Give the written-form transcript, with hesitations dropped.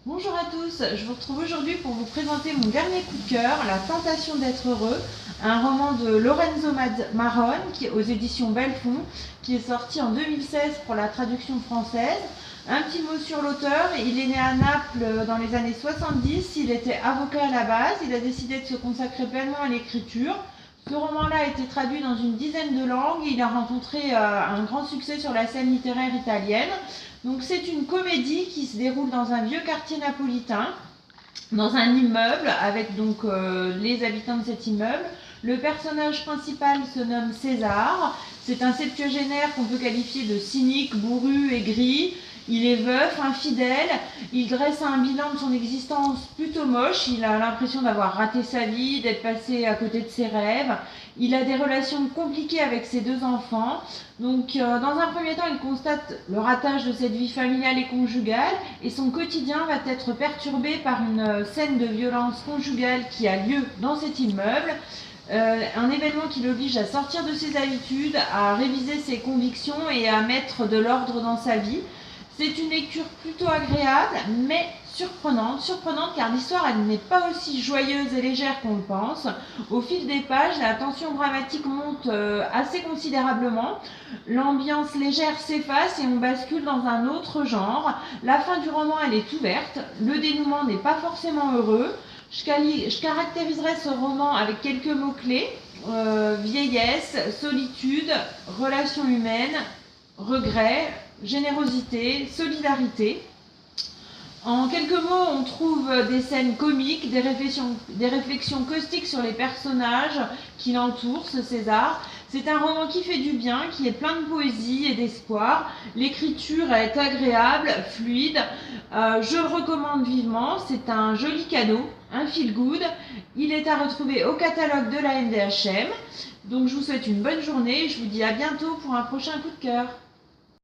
Bonjour à tous, je vous retrouve aujourd'hui pour vous présenter mon dernier coup de cœur, La Tentation d'être heureux, un roman de Lorenzo Maron aux éditions Belfond, qui est sorti en 2016 pour la traduction française. Un petit mot sur l'auteur, il est né à Naples dans les années 70, il était avocat à la base, il a décidé de se consacrer pleinement à l'écriture. Ce roman-là a été traduit dans une dizaine de langues et il a rencontré un grand succès sur la scène littéraire italienne. Donc c'est une comédie qui se déroule dans un vieux quartier napolitain, dans un immeuble avec donc les habitants de cet immeuble. Le personnage principal se nomme César. C'est un septuagénaire qu'on peut qualifier de cynique, bourru, aigri. Il est veuf, infidèle, il dresse un bilan de son existence plutôt moche, il a l'impression d'avoir raté sa vie, d'être passé à côté de ses rêves. Il a des relations compliquées avec ses deux enfants. Donc dans un premier temps, il constate le ratage de cette vie familiale et conjugale et son quotidien va être perturbé par une scène de violence conjugale qui a lieu dans cet immeuble. Un événement qui l'oblige à sortir de ses habitudes, à réviser ses convictions et à mettre de l'ordre dans sa vie. C'est une lecture plutôt agréable, mais surprenante car l'histoire elle n'est pas aussi joyeuse et légère qu'on le pense. Au fil des pages, la tension dramatique monte assez considérablement. L'ambiance légère s'efface et on bascule dans un autre genre. La fin du roman elle est ouverte, le dénouement n'est pas forcément heureux. Je caractériserai ce roman avec quelques mots-clés. Vieillesse, solitude, relations humaines, regret, générosité, solidarité. En quelques mots, on trouve des scènes comiques, des réflexions caustiques sur les personnages qui l'entourent, ce César. C'est un roman qui fait du bien, qui est plein de poésie et d'espoir. L'écriture est agréable, fluide. Je le recommande vivement. C'est un joli cadeau, un feel good. Il est à retrouver au catalogue de la NDHM. Donc je vous souhaite une bonne journée et je vous dis à bientôt pour un prochain coup de cœur.